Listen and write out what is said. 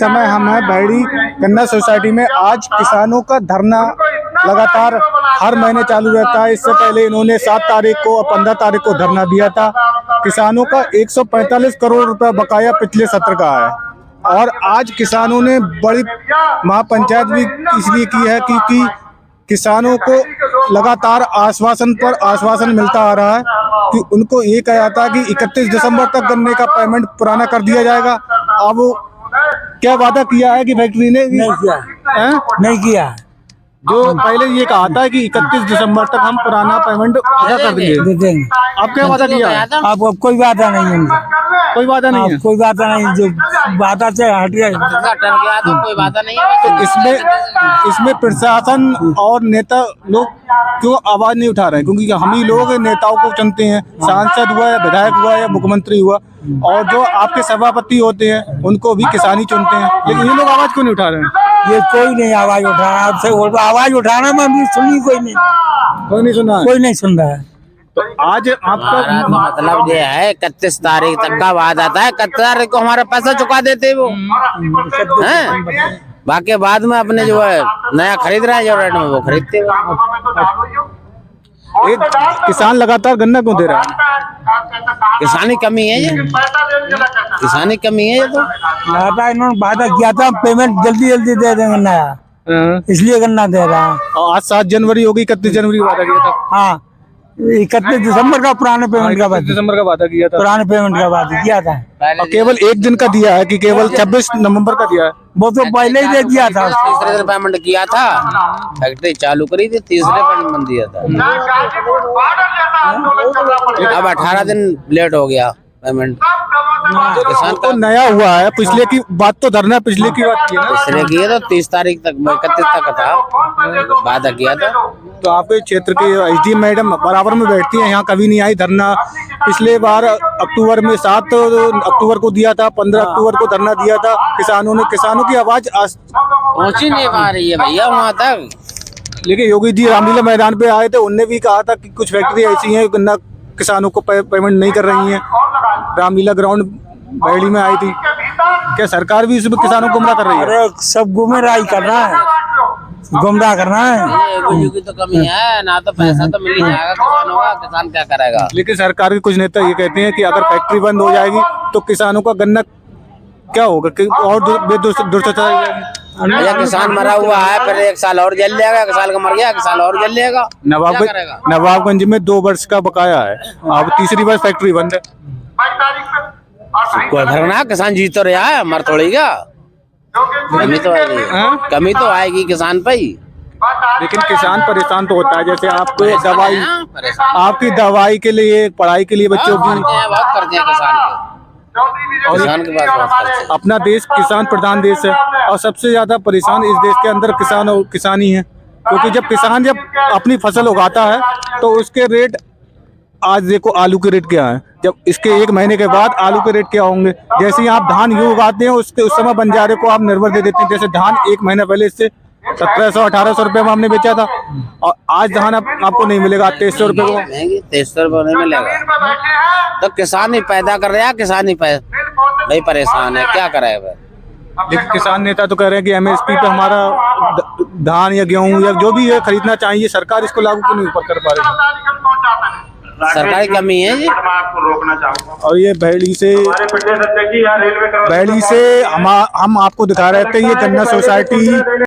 समय हम हैं बैड़ी गन्ना सोसाइटी में। आज किसानों का धरना लगातार हर महीने चालू रहता है। इससे पहले इन्होंने 7 तारीख को और 15 तारीख को धरना दिया था। किसानों का 145 करोड़ रुपया बकाया पिछले सत्र का है और आज किसानों ने बड़ी महापंचायत भी इसलिए की है क्योंकि किसानों को लगातार आश्वासन पर आश्वासन मिलता आ रहा है कि उनको ये कहा था कि 31 दिसंबर तक गन्ने का पेमेंट पुराना कर दिया जाएगा। अब क्या वादा किया है कि फैक्ट्री ने नहीं किया जो पहले ये कहा था कि 31 दिसंबर तक हम पुराना पेमेंट अदा कर देंगे। अब क्या वादा किया है? अब कोई वादा नहीं है, कोई वादा नहीं है, कोई वादा नहीं। जो वादा से हट गया तो कोई वादा नहीं है। तो इसमें प्रशासन और नेता लोग क्यों आवाज नहीं उठा रहे हैं? क्योंकि हम ही लोग नेताओं को चुनते हैं, सांसद हुआ या विधायक हुआ या मुख्यमंत्री हुआ, और जो आपके सभापति होते हैं उनको भी किसान ही चुनते हैं, लेकिन ये लोग आवाज क्यों नहीं उठा रहे हैं? ये कोई नहीं आवाज उठा रहा। आपसे आवाज उठाना में भी सुनी कोई नहीं सुना है। कोई नहीं सुन रहा है। तो आज आपका मतलब ये है 31 तारीख तक का वादा था। 31 तारीख को हमारा पैसा चुका देते वो हैं, बाकी बाद में अपने जो है नया खरीद रहे हैं जो रेट में वो खरीदते हैं। एक किसान लगातार गन्ना क्यों दे रहा है? किसानी कमी है ये, किसानी कमी है ये। तो इन्होंने वादा किया था पेमेंट जल्दी जल्दी दे देंगे नया, इसलिए गन्ना दे रहा है। और आज 7 जनवरी होगी, 31 जनवरी का वादा किया था। हाँ, 31 दिसंबर का पुराने पेमेंट का वादा, दिसंबर का वादा किया था, पुराने पेमेंट का वादा किया था। और केवल एक दिन का दिया है कि केवल 26 नवंबर का दिया है? वो तो पहले ही दे दिया था। तीसरे दिन पेमेंट किया था, फैक्ट्री चालू करी थी, तीसरे पेमेंट दिया था। अब 18 दिन लेट हो गया पेमेंट। किसान को नया हुआ है, पिछले की बात तो धरना पिछले की बात की है ना? पिछले की है तो 30 तारीख तक 31 तक था वादा किया था। तो आपके क्षेत्र के एसडीएम मैडम बराबर में बैठती हैं, यहाँ कभी नहीं आई धरना। पिछले बार अक्टूबर में 7 अक्टूबर को दिया था, 15 अक्टूबर को धरना दिया था। किसानों की आवाज पहुंच ही नहीं पा रही है भैया वहाँ तक। लेकिन योगी जी रामलीला मैदान पे आए थे, उनने भी कहा था कि कुछ फैक्ट्री ऐसी हैं गन्ना किसानों को पेमेंट नहीं कर रही हैं। रामलीला ग्राउंड बैड़ी में आई थी। क्या सरकार भी इसमें किसानों को गुमराह कर रही है? अरे सब गुमराही कर रहा है, गुमराह कर रहा है। योगी की तो कमी है ना, तो पैसा तो मिल ही जाएगा किसानों का, किसान क्या करेगा? लेकिन सरकार के कुछ नेता ये कहते हैं कि अगर फैक्ट्री बंद हो जाएगी तो किसानों का गन्ना क्या होगा और दुर्दशा भैया किसान मरा हुआ है, फिर 1 साल और जल जाएगा। 1 साल का मर गया, 1 साल और जल जाएगा। नवाबगंज में 2 वर्ष का बकाया है, अब तीसरी बार फैक्ट्री बंद है। कोई फर्क ना, किसान जीत तो रहा है, मर थोड़ी क्या। कमी तो आएगी, कमी तो आएगी किसान पे ही। लेकिन किसान परेशान तो होता है। जैसे आपको दवाई, आपकी दवाई के लिए, पढ़ाई के लिए बच्चों की बहुत करते हैं किसान के पास बहुत खर्चे। अपना देश किसान प्रधान देश है और सबसे ज्यादा परेशान इस देश के अंदर किसान और किसानी है। क्योंकि जब किसान अपनी फसल उगाता है तो उसके रेट, आज देखो आलू के रेट क्या है, जब इसके 1 महीने के बाद आलू के रेट क्या होंगे। जैसे ही आप धान यूं उगाते हैं उसके उस समय बंजारे को आप निर्भर दे देते हैं। जैसे धान 1 महीना पहले इससे 1700-1800 रुपए में हमने बेचा था और आज धान आपको नहीं मिलेगा 2300 रुपए को। 2300 रुपए नहीं मिलेगा। तो किसान ही पैदा कर रहा है, किसान ही भाई परेशान है, क्या करेगा? लेकिन किसान नेता तो कह रहे हैं कि एमएसपी पे हमारा धान या गेहूं या जो भी है खरीदना चाहिए, सरकार इसको लागू क्यों नहीं कर पा रही? सरकारी कमी है जी। और ये बैड़ी से हम आपको दिखा रहे थे ये गन्ना सोसाइटी